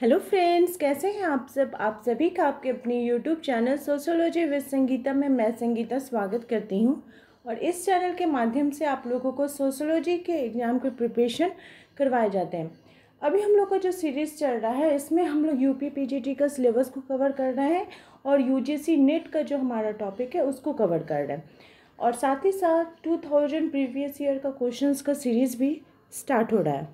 Hello friends, कैसे हैं आप सब। आप सभी का आपके अपने YouTube channel sociology with Sangeeta में मैं संगीता स्वागत करती हूं। और इस चैनल के माध्यम से आप लोगों को सोशियोलॉजी के एग्ज़ाम के प्रिपरेशन करवाए जाते हैं। अभी हम लोग का जो सीरीज़ चल रहा है इसमें हम लोग यूपी पीजीटी का सिलेबस को कवर कर रहे हैं और यूजीसी नेट का जो हमारा टॉपिक है उसको कवर कर रहे हैं। और साथ ही साथ 2000 प्रीवियस ईयर का क्वेश्चंस का सीरीज़ भी स्टार्ट हो रहा है,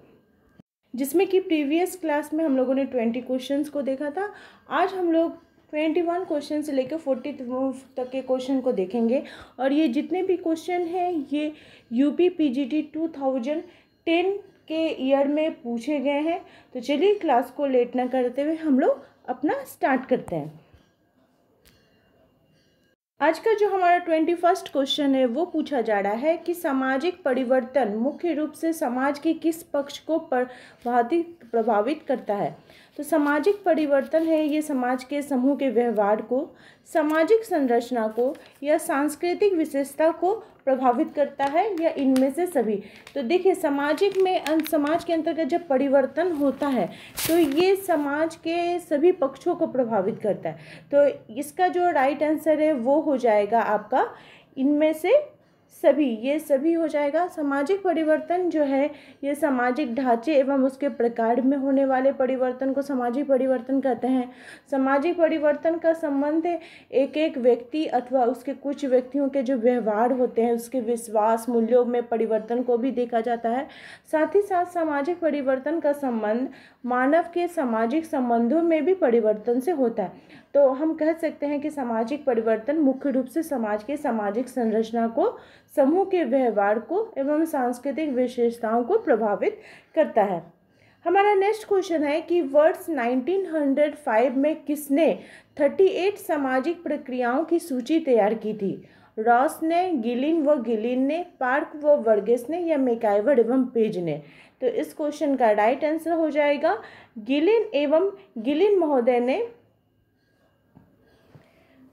जिसमें कि प्रीवियस क्लास में हम लोगों ने 20 क्वेश्चंस को देखा था। आज हम लोग 21 क्वेश्चन से लेकर 40 तक के क्वेश्चन को देखेंगे। और ये जितने भी क्वेश्चन हैं ये यूपी पीजीटी 2010 के ईयर में पूछे गए हैं। तो चलिए क्लास को लेट ना करते हुए हम लोग अपना स्टार्ट करते हैं। आज का जो हमारा 21 क्वेश्चन है वो पूछा जा रहा है कि सामाजिक परिवर्तन मुख्य रूप से समाज के किस पक्ष को प्रभावित करता है। तो सामाजिक परिवर्तन है ये समाज के समूह के व्यवहार को, सामाजिक संरचना को या सांस्कृतिक विशेषता को प्रभावित करता है या इनमें से सभी। तो देखिए समाज के अंतर्गत जब परिवर्तन होता है तो ये समाज के सभी पक्षों को प्रभावित करता है। तो इसका जो राइट आंसर है वो हो जाएगा आपका इनमें से सभी, ये सभी हो जाएगा। सामाजिक परिवर्तन जो है ये सामाजिक ढांचे एवं उसके प्रकार में होने वाले परिवर्तन को सामाजिक परिवर्तन कहते हैं। सामाजिक परिवर्तन का संबंध एक एक व्यक्ति अथवा उसके कुछ व्यक्तियों के जो व्यवहार होते हैं, उसके विश्वास मूल्यों में परिवर्तन को भी देखा जाता है। साथ ही साथ सामाजिक परिवर्तन का संबंध मानव के सामाजिक संबंधों में भी परिवर्तन से होता है। तो हम कह सकते हैं कि सामाजिक परिवर्तन मुख्य रूप से समाज के सामाजिक संरचना को, समूह के व्यवहार को एवं सांस्कृतिक विशेषताओं को प्रभावित करता है। हमारा नेक्स्ट क्वेश्चन है कि वर्ष 1905 में किसने 38 सामाजिक प्रक्रियाओं की सूची तैयार की थी। रॉस ने, गिलिन ने, पार्क व वर्गेस ने या मैकाइवर एवं पेज ने। तो इस क्वेश्चन का राइट आंसर हो जाएगा गिलिन महोदय ने।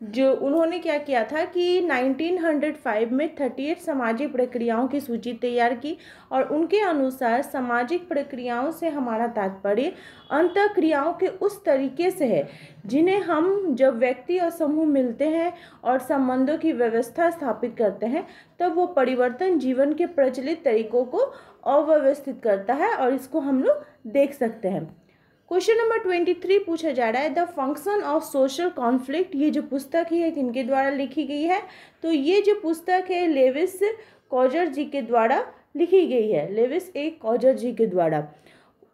जो उन्होंने क्या किया था कि 1905 में 38 सामाजिक प्रक्रियाओं की सूची तैयार की और उनके अनुसार सामाजिक प्रक्रियाओं से हमारा तात्पर्य अंतःक्रियाओं के उस तरीके से है जिन्हें हम जब व्यक्ति और समूह मिलते हैं और संबंधों की व्यवस्था स्थापित करते हैं तब वो परिवर्तन जीवन के प्रचलित तरीकों को अव्यवस्थित करता है और इसको हम लोग देख सकते हैं। क्वेश्चन नंबर 23 पूछा जा रहा है the function of social conflict. ये जो पुस्तक है किनके द्वारा लिखी गई है। तो ये जो पुस्तक है लेविस कॉजर जी के द्वारा लिखी गई है, लेविस ए कॉजर जी के द्वारा।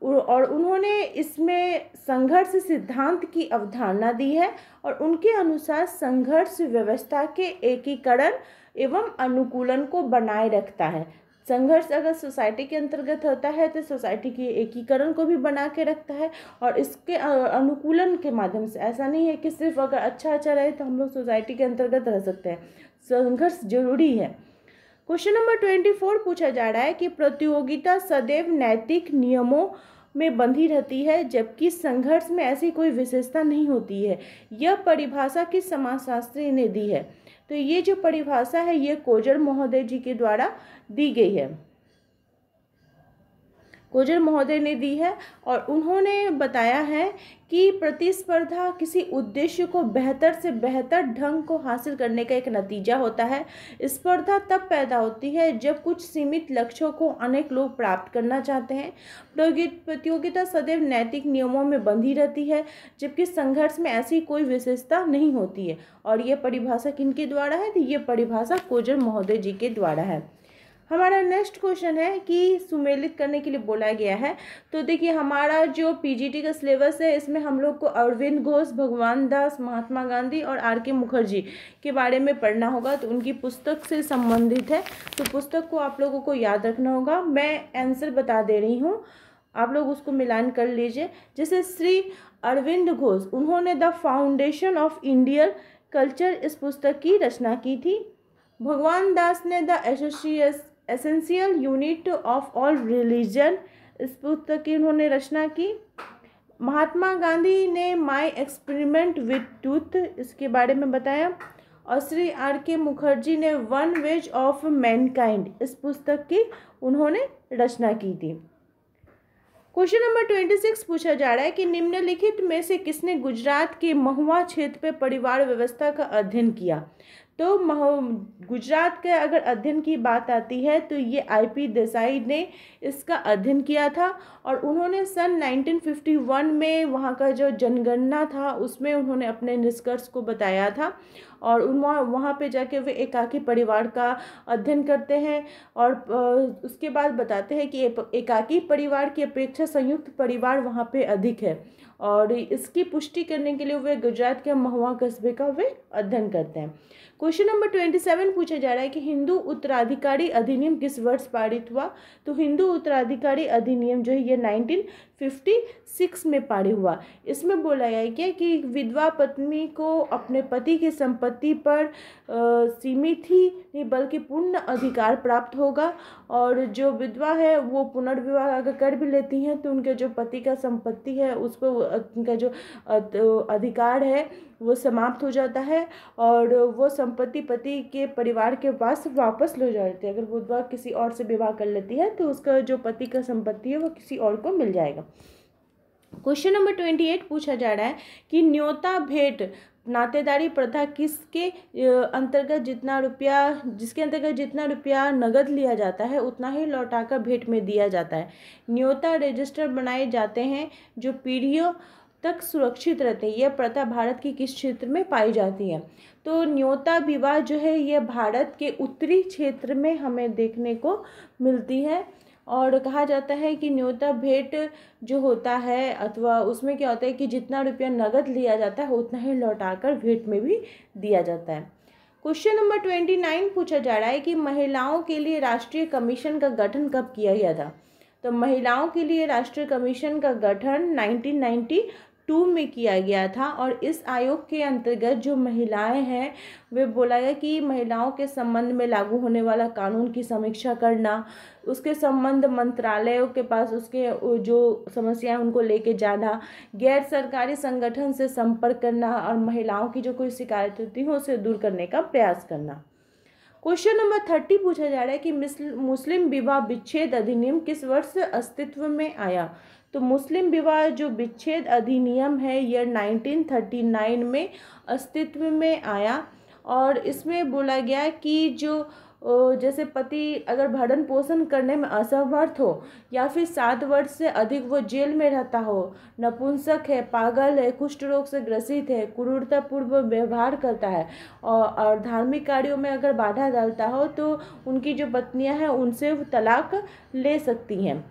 और उन्होंने इसमें संघर्ष सिद्धांत की अवधारणा दी है और उनके अनुसार संघर्ष व्यवस्था के एकीकरण एवं अनुकूलन को बनाए रखता है। संघर्ष अगर सोसाइटी के अंतर्गत होता है तो सोसाइटी के एकीकरण को भी बना के रखता है और इसके अनुकूलन के माध्यम से। ऐसा नहीं है कि सिर्फ अगर अच्छा रहे तो हम लोग सोसाइटी के अंतर्गत रह सकते हैं, संघर्ष जरूरी है। क्वेश्चन नंबर 24 पूछा जा रहा है कि प्रतियोगिता सदैव नैतिक नियमों में बंधी रहती है जबकि संघर्ष में ऐसी कोई विशेषता नहीं होती है। यह परिभाषा किस समाजशास्त्री ने दी है। तो ये जो परिभाषा है ये कोजर महोदय जी के द्वारा दी गई है, कोजर महोदय ने दी है। और उन्होंने बताया है कि प्रतिस्पर्धा किसी उद्देश्य को बेहतर से बेहतर ढंग को हासिल करने का एक नतीजा होता है। स्पर्धा तब पैदा होती है जब कुछ सीमित लक्ष्यों को अनेक लोग प्राप्त करना चाहते हैं। प्रतियोगिता सदैव नैतिक नियमों में बंधी रहती है जबकि संघर्ष में ऐसी कोई विशेषता नहीं होती है। और ये परिभाषा किनके द्वारा है। तो ये परिभाषा कोजर महोदय जी के द्वारा है। हमारा नेक्स्ट क्वेश्चन है कि सुमेलित करने के लिए बोला गया है। तो देखिए हमारा जो पीजीटी का सिलेबस है इसमें हम लोग को अरविंद घोष, भगवान दास, महात्मा गांधी और आर.के. मुखर्जी के बारे में पढ़ना होगा। तो उनकी पुस्तक से संबंधित है, तो पुस्तक को आप लोगों को याद रखना होगा। मैं आंसर बता दे रही हूँ, आप लोग उसको मिलान कर लीजिए। जैसे श्री अरविंद घोष, उन्होंने the foundation of Indian culture इस पुस्तक की रचना की थी। भगवान दास ने the essential unit of all religion इस पुस्तक की उन्होंने रचना की। महात्मा गांधी ने माय एक्सपेरिमेंट विद ट्रूथ इसके बारे में बताया। और श्री आर.के. मुखर्जी ने वन वेज ऑफ मैनकाइंड इस पुस्तक की उन्होंने रचना की थी। क्वेश्चन नंबर 26 पूछा जा रहा है कि निम्नलिखित में से किसने गुजरात के महुआ क्षेत्र पे परिवार व्यवस्था का अध्ययन किया। तो गुजरात के अगर अध्ययन की बात आती है तो ये आईपी देसाई ने इसका अध्ययन किया था और उन्होंने सन 1951 में वहाँ का जो जनगणना था उसमें उन्होंने अपने निष्कर्ष को बताया था और वहाँ पे जाके वे एकाकी परिवार का अध्ययन करते हैं और उसके बाद बताते हैं कि एकाकी परिवार की अपेक्षा संयुक्त परिवार वहाँ पे अधिक है और इसकी पुष्टि करने के लिए वे गुजरात के महुआ कस्बे का वे अध्ययन करते हैं। क्वेश्चन नंबर 27 पूछा जा रहा है कि हिंदू उत्तराधिकारी अधिनियम किस वर्ष पारित हुआ। तो हिंदू उत्तराधिकारी अधिनियम जो है ये 1956 में पारित हुआ। इसमें बोला गया है कि विधवा पत्नी को अपने पति की संपत्ति पर सीमित ही नहीं बल्कि पूर्ण अधिकार प्राप्त होगा और जो विधवा है वो पुनर्विवाह अगर कर भी लेती हैं तो उनके जो पति का संपत्ति है उस पर उनका जो अधिकार है वो समाप्त हो जाता है और वो संपत्ति पति के परिवार के पास वापस ले जाती है। अगर वो विधवा किसी और से विवाह कर लेती है तो उसका जो पति का संपत्ति है वो किसी और को मिल जाएगा। क्वेश्चन नंबर 28 पूछा जा रहा है कि न्योता भेंट नातेदारी प्रथा किसके अंतर्गत जिसके अंतर्गत जितना रुपया नगद लिया जाता है उतना ही लौटाकर भेंट में दिया जाता है। न्योता रजिस्टर बनाए जाते हैं जो पीढ़ियों तक सुरक्षित रहते हैं। यह प्रथा भारत के किस क्षेत्र में पाई जाती है। तो न्योता विवाह जो है यह भारत के उत्तरी क्षेत्र में हमें देखने को मिलती है और कहा जाता है कि न्योता भेंट जो होता है अथवा उसमें क्या होता है कि जितना रुपया नगद लिया जाता है उतना ही लौटाकर भेंट में भी दिया जाता है। क्वेश्चन नंबर 29 पूछा जा रहा है कि महिलाओं के लिए राष्ट्रीय कमीशन का गठन कब किया गया था। तो महिलाओं के लिए राष्ट्रीय कमीशन का गठन 1992 में किया गया था और इस आयोग के अंतर्गत जो महिलाएं हैं वे बोला गया कि महिलाओं के संबंध में लागू होने वाला कानून की समीक्षा करना, उसके संबंध मंत्रालयों के पास उसके जो समस्याएं उनको लेके जाना, गैर सरकारी संगठन से संपर्क करना और महिलाओं की जो कोई शिकायत होती है उसे दूर करने का प्रयास करना। क्वेश्चन नंबर 30 पूछा जा रहा है कि मुस्लिम विवाह विच्छेद अधिनियम किस वर्ष अस्तित्व में आया। तो मुस्लिम विवाह जो विच्छेद अधिनियम है यह 1939 में अस्तित्व में आया और इसमें बोला गया कि जो जैसे पति अगर भरण पोषण करने में असमर्थ हो या फिर 7 वर्ष से अधिक वो जेल में रहता हो, नपुंसक है, पागल है, कुष्ठ रोग से ग्रसित है, क्रूरतापूर्व व्यवहार करता है और धार्मिक कार्यों में अगर बाधा डालता हो तो उनकी जो पत्नियां हैं उनसे तलाक ले सकती हैं।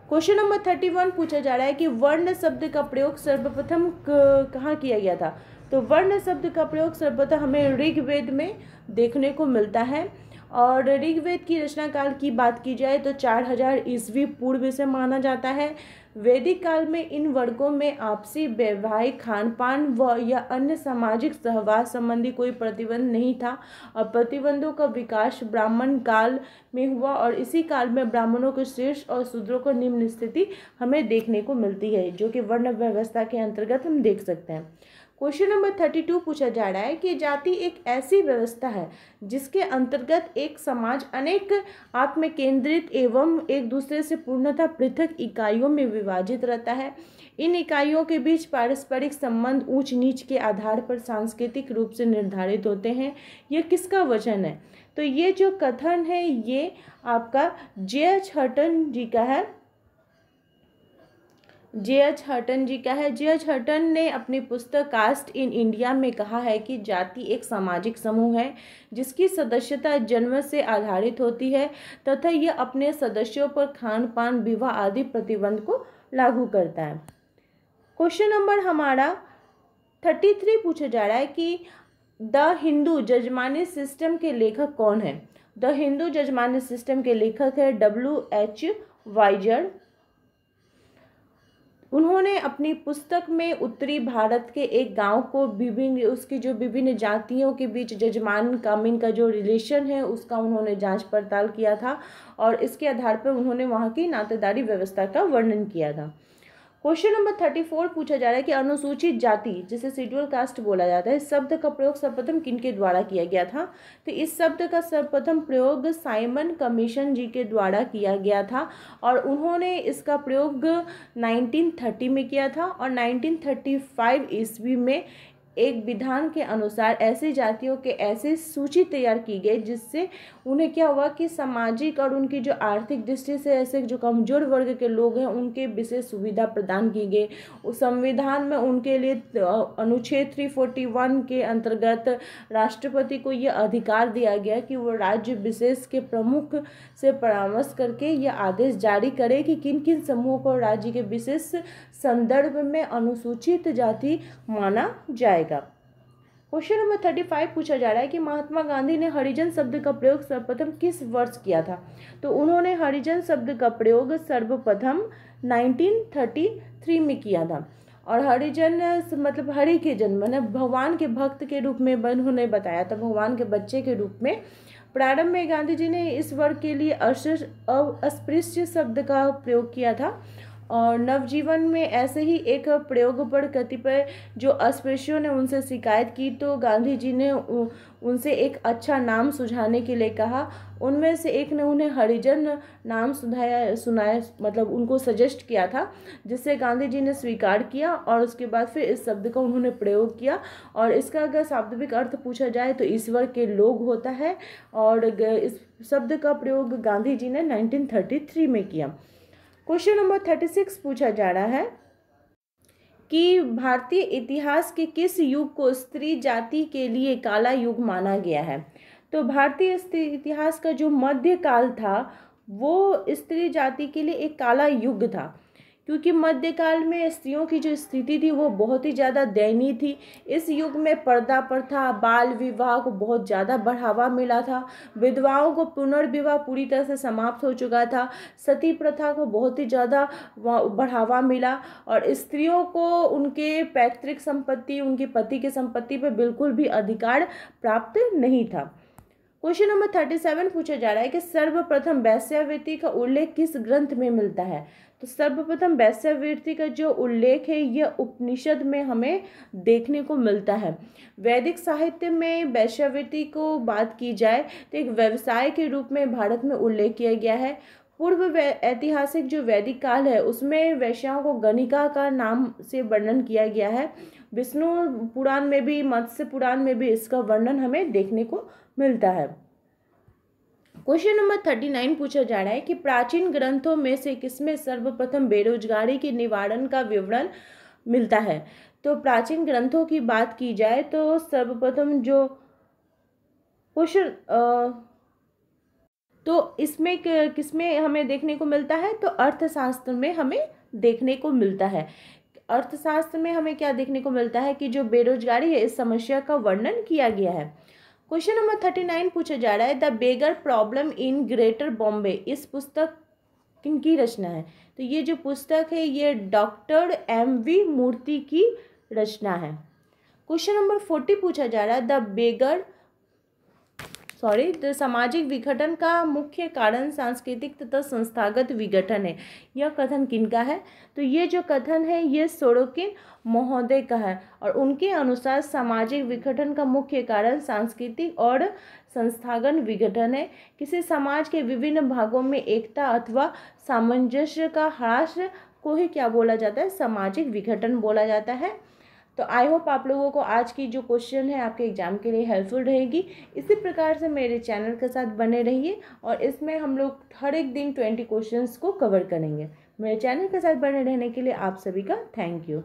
क्वेश्चन नंबर 31 पूछा जा रहा है कि वर्ण शब्द का प्रयोग सर्वप्रथम कहाँ किया गया था। तो वर्ण शब्द का प्रयोग सर्वप्रथम हमें ऋग्वेद में देखने को मिलता है और ऋग्वेद की रचना काल की बात की जाए तो 4000 ईस्वी पूर्व से माना जाता है। वैदिक काल में इन वर्गों में आपसी वैवाहिक खान पान व या अन्य सामाजिक सहवास संबंधी कोई प्रतिबंध नहीं था और प्रतिबंधों का विकास ब्राह्मण काल में हुआ और इसी काल में ब्राह्मणों को शीर्ष और शूद्रों को निम्न स्थिति हमें देखने को मिलती है जो कि वर्ण व्यवस्था के अंतर्गत हम देख सकते हैं। क्वेश्चन नंबर 32 पूछा जा रहा है कि जाति एक ऐसी व्यवस्था है जिसके अंतर्गत एक समाज अनेक आत्म केंद्रित एवं एक दूसरे से पूर्णतः पृथक इकाइयों में विभाजित रहता है। इन इकाइयों के बीच पारस्परिक संबंध ऊंच नीच के आधार पर सांस्कृतिक रूप से निर्धारित होते हैं। यह किसका वचन है। तो ये जो कथन है ये आपका जे.एच. हटन जी का है। जे.एच. हटन ने अपनी पुस्तक कास्ट इन इंडिया में कहा है कि जाति एक सामाजिक समूह है जिसकी सदस्यता जन्म से आधारित होती है तथा यह अपने सदस्यों पर खान पान विवाह आदि प्रतिबंध को लागू करता है। क्वेश्चन नंबर हमारा 33 पूछा जा रहा है कि द हिंदू जजमानी सिस्टम के लेखक कौन है। द हिंदू जजमानी सिस्टम के लेखक है W.H. वाइजर। उन्होंने अपनी पुस्तक में उत्तरी भारत के एक गांव को विभिन्न जातियों के बीच जजमान कामीन का जो रिलेशन है उसका उन्होंने जांच पड़ताल किया था और इसके आधार पर उन्होंने वहां की नातेदारी व्यवस्था का वर्णन किया था। क्वेश्चन नंबर 34 पूछा जा रहा है कि अनुसूचित जाति जिसे शेड्यूल कास्ट बोला जाता है, इस शब्द का प्रयोग सर्वप्रथम किनके द्वारा किया गया था? तो इस शब्द का सर्वप्रथम प्रयोग साइमन कमीशन जी के द्वारा किया गया था और उन्होंने इसका प्रयोग 1930 में किया था और 1935 ईस्वी में एक विधान के अनुसार ऐसी जातियों के ऐसी सूची तैयार की गई जिससे उन्हें क्या हुआ कि सामाजिक और उनकी जो आर्थिक दृष्टि से ऐसे जो कमजोर वर्ग के लोग हैं उनके विशेष सुविधा प्रदान की गई। उस संविधान में उनके लिए अनुच्छेद 341 के अंतर्गत राष्ट्रपति को यह अधिकार दिया गया कि वो राज्य विशेष के प्रमुख से परामर्श करके यह आदेश जारी करे कि किन किन समूहों को राज्य के विशेष संदर्भ में अनुसूचित जाति माना जाएगा। क्वेश्चन नंबर 35 पूछा जा रहा है कि महात्मा गांधी ने हरिजन शब्द का प्रयोग सर्वप्रथम किस वर्ष किया था? तो उन्होंने हरिजन शब्द का प्रयोग सर्वप्रथम 1933 में किया था और हरिजन मतलब हरि के जन्म मतलब भगवान के भक्त के रूप में उन्होंने बताया था, भगवान के बच्चे के रूप में। प्रारंभ में गांधी जी ने इस वर्ग के लिए अस्पृश्य शब्द का प्रयोग किया था और नवजीवन में ऐसे ही एक प्रयोग पर कतिपय जो अस्पृश्यों ने उनसे शिकायत की तो गांधी जी ने उनसे एक अच्छा नाम सुझाने के लिए कहा। उनमें से एक ने उन्हें हरिजन नाम सुनाया मतलब उनको सजेस्ट किया था, जिससे गांधी जी ने स्वीकार किया और उसके बाद फिर इस शब्द का उन्होंने प्रयोग किया। और इसका अगर शाब्दिक अर्थ पूछा जाए तो ईश्वर के लोग होता है और इस शब्द का प्रयोग गांधी जी ने 1933 में किया। क्वेश्चन नंबर 36 पूछा जा रहा है कि भारतीय इतिहास के किस युग को स्त्री जाति के लिए काला युग माना गया है? तो भारतीय इतिहास का जो मध्यकाल था वो स्त्री जाति के लिए एक काला युग था, क्योंकि मध्यकाल में स्त्रियों की जो स्थिति थी वो बहुत ही ज़्यादा दयनीय थी। इस युग में पर्दा प्रथा, बाल विवाह को बहुत ज़्यादा बढ़ावा मिला था, विधवाओं को पुनर्विवाह पूरी तरह से समाप्त हो चुका था, सती प्रथा को बहुत ही ज़्यादा बढ़ावा मिला और स्त्रियों को उनके पैतृक संपत्ति, उनके पति की संपत्ति पर बिल्कुल भी अधिकार प्राप्त नहीं था। क्वेश्चन नंबर 37 पूछा जा रहा है कि सर्वप्रथम वेश्यावृत्ति का उल्लेख किस ग्रंथ में मिलता है? तो सर्वप्रथम वेश्यावृत्ति का जो उल्लेख है यह उपनिषद में हमें देखने को मिलता है। वैदिक साहित्य में वेश्यावृत्ति को बात की जाए तो एक व्यवसाय के रूप में भारत में उल्लेख किया गया है। पूर्व ऐतिहासिक जो वैदिक काल है उसमें वैश्याओं को गणिका का नाम से वर्णन किया गया है। विष्णु पुराण में भी, मत्स्य पुराण में भी इसका वर्णन हमें देखने को मिलता है। क्वेश्चन नंबर 39 पूछा जा रहा है कि प्राचीन ग्रंथों में से किसमें सर्वप्रथम बेरोजगारी के निवारण का विवरण मिलता है? तो प्राचीन ग्रंथों की बात की जाए तो सर्वप्रथम जो क्वेश्चन तो इसमें किसमें हमें देखने को मिलता है? तो अर्थशास्त्र में हमें देखने को मिलता है। अर्थशास्त्र में हमें क्या देखने को मिलता है कि जो बेरोजगारी है इस समस्या का वर्णन किया गया है। क्वेश्चन नंबर 39 पूछा जा रहा है the beggar problem in greater Bombay, इस पुस्तक किनकी रचना है? तो ये जो पुस्तक है ये डॉक्टर MV मूर्ति की रचना है। क्वेश्चन नंबर 40 पूछा जा रहा है सामाजिक विघटन का मुख्य कारण सांस्कृतिक तथा संस्थागत विघटन है। यह कथन किनका है? तो ये जो कथन है ये सोरोकिन महोदय का है और उनके अनुसार सामाजिक विघटन का मुख्य कारण सांस्कृतिक और संस्थागत विघटन है। किसी समाज के विभिन्न भागों में एकता अथवा सामंजस्य का ह्रास को ही क्या बोला जाता है? सामाजिक विघटन बोला जाता है। तो आई होप आप लोगों को आज की जो क्वेश्चन है आपके एग्जाम के लिए हेल्पफुल रहेगी। इसी प्रकार से मेरे चैनल के साथ बने रहिए और इसमें हम लोग हर एक दिन 20 क्वेश्चंस को कवर करेंगे। मेरे चैनल के साथ बने रहने के लिए आप सभी का थैंक यू।